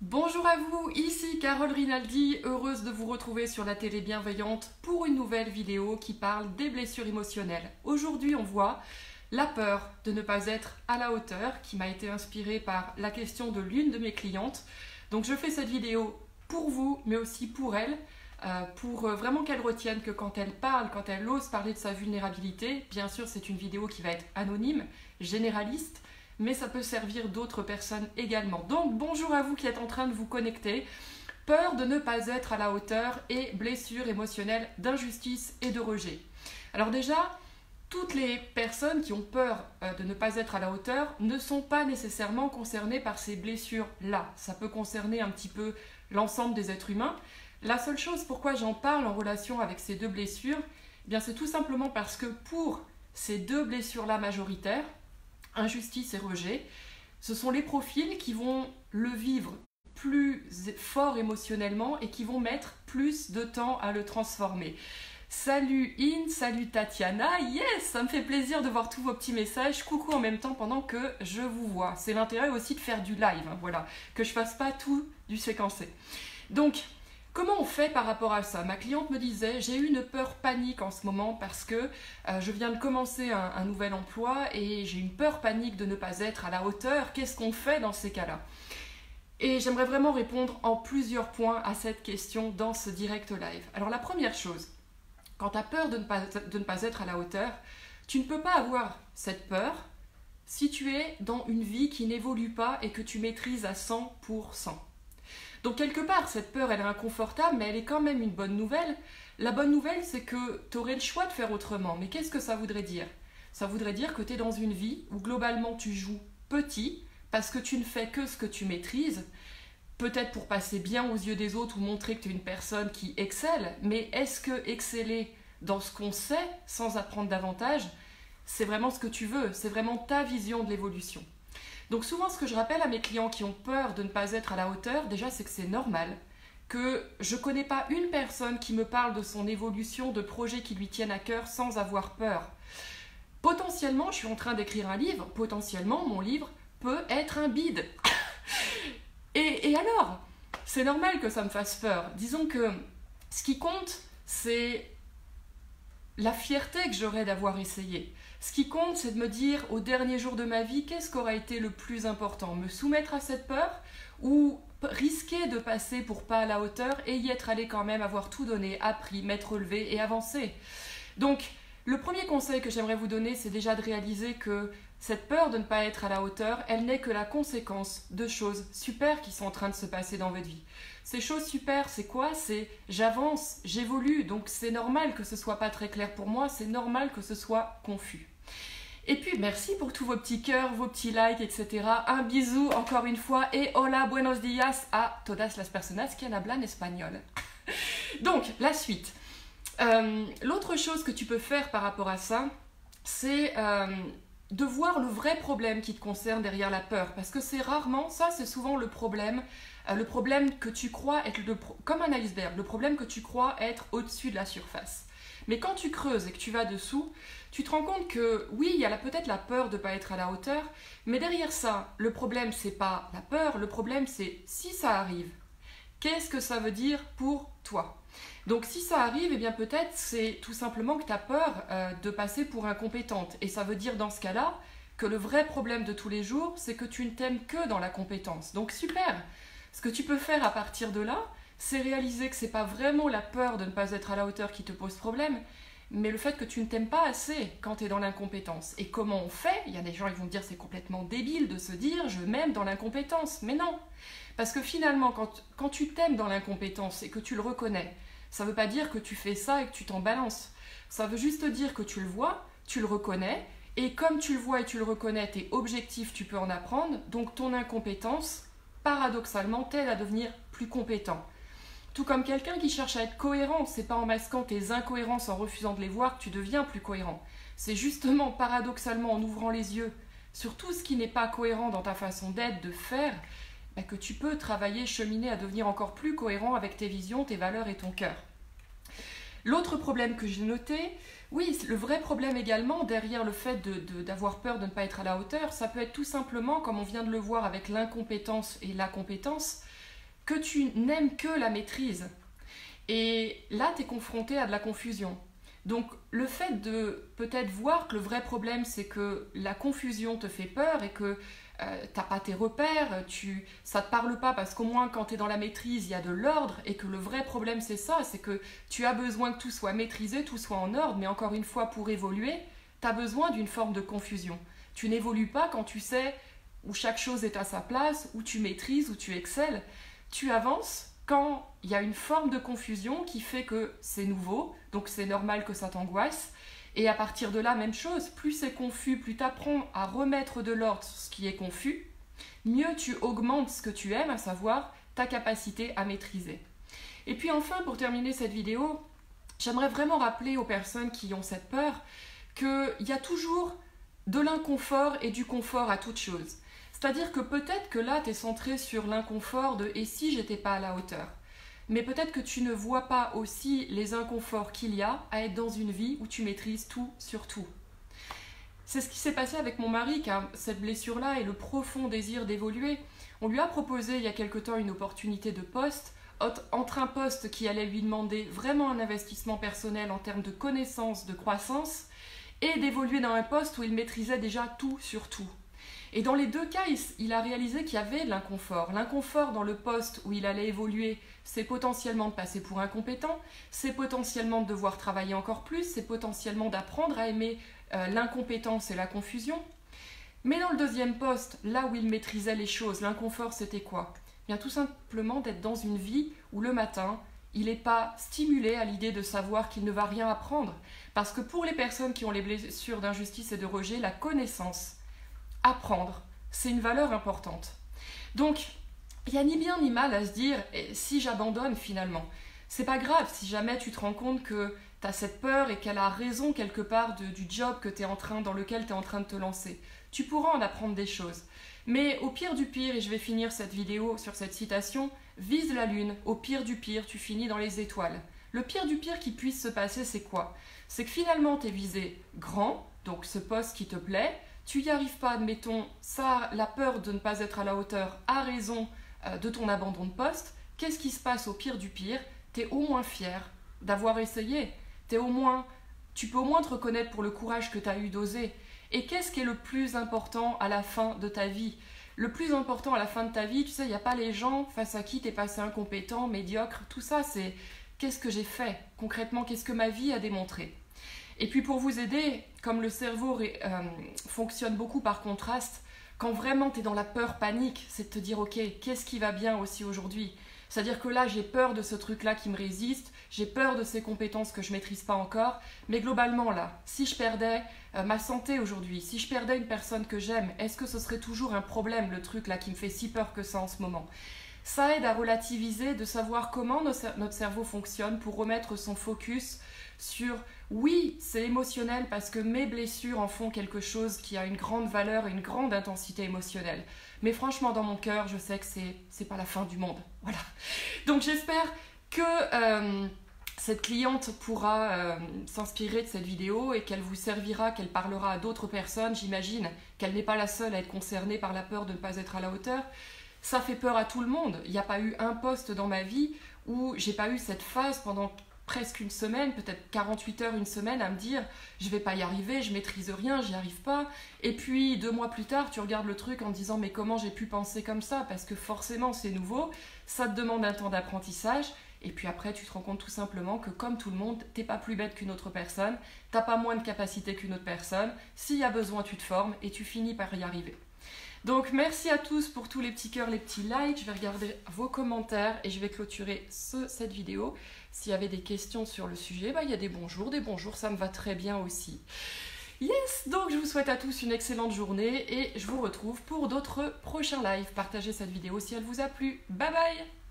Bonjour à vous, ici Carole Rinaldi, heureuse de vous retrouver sur la télé bienveillante pour une nouvelle vidéo qui parle des blessures émotionnelles. Aujourd'hui on voit la peur de ne pas être à la hauteur qui m'a été inspirée par la question de l'une de mes clientes. Donc je fais cette vidéo pour vous mais aussi pour elle, pour vraiment qu'elle retienne que quand elle parle, quand elle ose parler de sa vulnérabilité, bien sûr c'est une vidéo qui va être anonyme, généraliste, mais ça peut servir d'autres personnes également. Donc bonjour à vous qui êtes en train de vous connecter. Peur de ne pas être à la hauteur et blessures émotionnelles d'injustice et de rejet. Alors déjà, toutes les personnes qui ont peur de ne pas être à la hauteur ne sont pas nécessairement concernées par ces blessures-là. Ça peut concerner un petit peu l'ensemble des êtres humains. La seule chose pourquoi j'en parle en relation avec ces deux blessures, eh bien c'est tout simplement parce que pour ces deux blessures-là majoritaires, injustice et rejet, ce sont les profils qui vont le vivre plus fort émotionnellement et qui vont mettre plus de temps à le transformer. Salut In, salut Tatiana, yes, ça me fait plaisir de voir tous vos petits messages, coucou en même temps pendant que je vous vois. C'est l'intérêt aussi de faire du live, hein, voilà, que je fasse pas tout du séquencé. Donc, comment on fait par rapport à ça? Ma cliente me disait, j'ai eu une peur panique en ce moment parce que je viens de commencer un nouvel emploi et j'ai une peur panique de ne pas être à la hauteur. Qu'est-ce qu'on fait dans ces cas-là? Et j'aimerais vraiment répondre en plusieurs points à cette question dans ce direct live. Alors la première chose, quand tu as peur de ne pas être à la hauteur, tu ne peux pas avoir cette peur si tu es dans une vie qui n'évolue pas et que tu maîtrises à 100%. Donc quelque part, cette peur, elle est inconfortable, mais elle est quand même une bonne nouvelle. La bonne nouvelle, c'est que tu aurais le choix de faire autrement. Mais qu'est-ce que ça voudrait dire? Ça voudrait dire que tu es dans une vie où globalement tu joues petit, parce que tu ne fais que ce que tu maîtrises, peut-être pour passer bien aux yeux des autres ou montrer que tu es une personne qui excelle, mais est-ce que exceller dans ce qu'on sait, sans apprendre davantage, c'est vraiment ce que tu veux, c'est vraiment ta vision de l'évolution? Donc souvent, ce que je rappelle à mes clients qui ont peur de ne pas être à la hauteur, déjà, c'est que c'est normal, que je ne connais pas une personne qui me parle de son évolution, de projets qui lui tiennent à cœur sans avoir peur. Potentiellement, je suis en train d'écrire un livre, potentiellement, mon livre peut être un bide. Et alors, c'est normal que ça me fasse peur. Disons que ce qui compte, c'est la fierté que j'aurais d'avoir essayé. Ce qui compte, c'est de me dire, au dernier jour de ma vie, qu'est-ce qu'aura été le plus important? Me soumettre à cette peur ou risquer de passer pour pas à la hauteur et y être allé quand même, avoir tout donné, appris, m'être relevé et avancer? Donc, le premier conseil que j'aimerais vous donner, c'est déjà de réaliser que cette peur de ne pas être à la hauteur, elle n'est que la conséquence de choses super qui sont en train de se passer dans votre vie. Ces choses super, c'est quoi? C'est j'avance, j'évolue, donc c'est normal que ce soit pas très clair pour moi, c'est normal que ce soit confus. Et puis merci pour tous vos petits cœurs, vos petits likes, etc. Un bisou encore une fois et hola, buenos días a todas las personas que hablan español. Donc la suite. L'autre chose que tu peux faire par rapport à ça, c'est de voir le vrai problème qui te concerne derrière la peur. Parce que c'est rarement, ça c'est souvent le problème que tu crois être, comme un iceberg, le problème que tu crois être au-dessus de la surface. Mais quand tu creuses et que tu vas dessous, tu te rends compte que oui, il y a peut-être la peur de ne pas être à la hauteur, mais derrière ça, le problème c'est pas la peur, le problème c'est si ça arrive, qu'est-ce que ça veut dire pour toi? Donc si ça arrive, eh bien peut-être c'est tout simplement que tu as peur de passer pour incompétente. Et ça veut dire dans ce cas-là que le vrai problème de tous les jours, c'est que tu ne t'aimes que dans la compétence. Donc super. Ce que tu peux faire à partir de là, c'est réaliser que ce n'est pas vraiment la peur de ne pas être à la hauteur qui te pose problème, mais le fait que tu ne t'aimes pas assez quand tu es dans l'incompétence. Et comment on fait? Il y a des gens qui vont me dire c'est complètement débile de se dire je m'aime dans l'incompétence. Mais non. Parce que finalement, quand tu t'aimes dans l'incompétence et que tu le reconnais, ça ne veut pas dire que tu fais ça et que tu t'en balances. Ça veut juste dire que tu le vois, tu le reconnais, et comme tu le vois et tu le reconnais, tu es objectif, tu peux en apprendre, donc ton incompétence, paradoxalement, t'aide à devenir plus compétent. Tout comme quelqu'un qui cherche à être cohérent, c'est pas en masquant tes incohérences, en refusant de les voir, que tu deviens plus cohérent. C'est justement, paradoxalement, en ouvrant les yeux sur tout ce qui n'est pas cohérent dans ta façon d'être, de faire, que tu peux travailler, cheminer à devenir encore plus cohérent avec tes visions, tes valeurs et ton cœur. L'autre problème que j'ai noté, oui, le vrai problème également derrière le fait d'avoir peur de ne pas être à la hauteur, ça peut être tout simplement, comme on vient de le voir avec l'incompétence et la compétence, que tu n'aimes que la maîtrise. Et là, tu es confronté à de la confusion. Donc, le fait de peut-être voir que le vrai problème, c'est que la confusion te fait peur et que t'as pas tes repères, ça te parle pas parce qu'au moins quand tu es dans la maîtrise, il y a de l'ordre et que le vrai problème, c'est ça, c'est que tu as besoin que tout soit maîtrisé, tout soit en ordre, mais encore une fois, pour évoluer, tu as besoin d'une forme de confusion. Tu n'évolues pas quand tu sais où chaque chose est à sa place, où tu maîtrises, où tu excelles. Tu avances quand il y a une forme de confusion qui fait que c'est nouveau, donc c'est normal que ça t'angoisse. Et à partir de là, même chose, plus c'est confus, plus tu apprends à remettre de l'ordre sur ce qui est confus, mieux tu augmentes ce que tu aimes, à savoir ta capacité à maîtriser. Et puis enfin, pour terminer cette vidéo, j'aimerais vraiment rappeler aux personnes qui ont cette peur qu'il y a toujours de l'inconfort et du confort à toute chose. C'est-à-dire que peut-être que là, tu es centré sur l'inconfort de « et si j'étais pas à la hauteur ?» Mais peut-être que tu ne vois pas aussi les inconforts qu'il y a à être dans une vie où tu maîtrises tout sur tout. C'est ce qui s'est passé avec mon mari, car cette blessure-là et le profond désir d'évoluer, on lui a proposé il y a quelque temps une opportunité de poste, entre un poste qui allait lui demander vraiment un investissement personnel en termes de connaissances, de croissance, et d'évoluer dans un poste où il maîtrisait déjà tout sur tout. Et dans les deux cas, il a réalisé qu'il y avait de l'inconfort. L'inconfort dans le poste où il allait évoluer, c'est potentiellement de passer pour incompétent, c'est potentiellement de devoir travailler encore plus, c'est potentiellement d'apprendre à aimer l'incompétence et la confusion. Mais dans le deuxième poste, là où il maîtrisait les choses, l'inconfort c'était quoi? Bien tout simplement d'être dans une vie où le matin, il n'est pas stimulé à l'idée de savoir qu'il ne va rien apprendre. Parce que pour les personnes qui ont les blessures d'injustice et de rejet, la connaissance, apprendre, c'est une valeur importante. Donc, il n'y a ni bien ni mal à se dire si j'abandonne finalement. C'est pas grave si jamais tu te rends compte que tu as cette peur et qu'elle a raison quelque part du job dans lequel tu es en train de te lancer. Tu pourras en apprendre des choses. Mais au pire du pire, et je vais finir cette vidéo sur cette citation, vise la lune, au pire du pire, tu finis dans les étoiles. Le pire du pire qui puisse se passer, c'est quoi? C'est que finalement, tu es visé grand, donc ce poste qui te plaît, tu n'y arrives pas, admettons, ça, la peur de ne pas être à la hauteur a raison de ton abandon de poste. Qu'est-ce qui se passe au pire du pire? Tu es au moins fier d'avoir essayé. Tu peux au moins te reconnaître pour le courage que tu as eu d'oser. Et qu'est-ce qui est le plus important à la fin de ta vie? Le plus important à la fin de ta vie, tu sais, il n'y a pas les gens face à qui tu es passé incompétent, médiocre. Tout ça, c'est qu'est-ce que j'ai fait concrètement, qu'est-ce que ma vie a démontré. Et puis pour vous aider, comme le cerveau fonctionne beaucoup par contraste, quand vraiment tu es dans la peur panique, c'est de te dire ok, qu'est-ce qui va bien aussi aujourd'hui? C'est-à-dire que là j'ai peur de ce truc-là qui me résiste, j'ai peur de ces compétences que je ne maîtrise pas encore, mais globalement là, si je perdais ma santé aujourd'hui, si je perdais une personne que j'aime, est-ce que ce serait toujours un problème le truc là qui me fait si peur que ça en ce moment? Ça aide à relativiser, de savoir comment notre cerveau fonctionne pour remettre son focus sur oui, c'est émotionnel parce que mes blessures en font quelque chose qui a une grande valeur et une grande intensité émotionnelle. Mais franchement, dans mon cœur, je sais que c'est pas la fin du monde. Voilà. Donc j'espère que cette cliente pourra s'inspirer de cette vidéo et qu'elle vous servira, qu'elle parlera à d'autres personnes. J'imagine qu'elle n'est pas la seule à être concernée par la peur de ne pas être à la hauteur. Ça fait peur à tout le monde. Il n'y a pas eu un poste dans ma vie où j'ai pas eu cette phase pendant presque une semaine, peut-être 48 heures, une semaine, à me dire je vais pas y arriver, je maîtrise rien, j'y arrive pas. Et puis 2 mois plus tard, tu regardes le truc en te disant mais comment j'ai pu penser comme ça? Parce que forcément c'est nouveau, ça te demande un temps d'apprentissage. Et puis après, tu te rends compte tout simplement que comme tout le monde, t'es pas plus bête qu'une autre personne, t'as pas moins de capacité qu'une autre personne. S'il y a besoin, tu te formes et tu finis par y arriver. Donc merci à tous pour tous les petits cœurs, les petits likes. Je vais regarder vos commentaires et je vais clôturer cette vidéo. S'il y avait des questions sur le sujet, il y a des bonjours, ça me va très bien aussi. Yes, donc je vous souhaite à tous une excellente journée et je vous retrouve pour d'autres prochains lives. Partagez cette vidéo si elle vous a plu. Bye bye!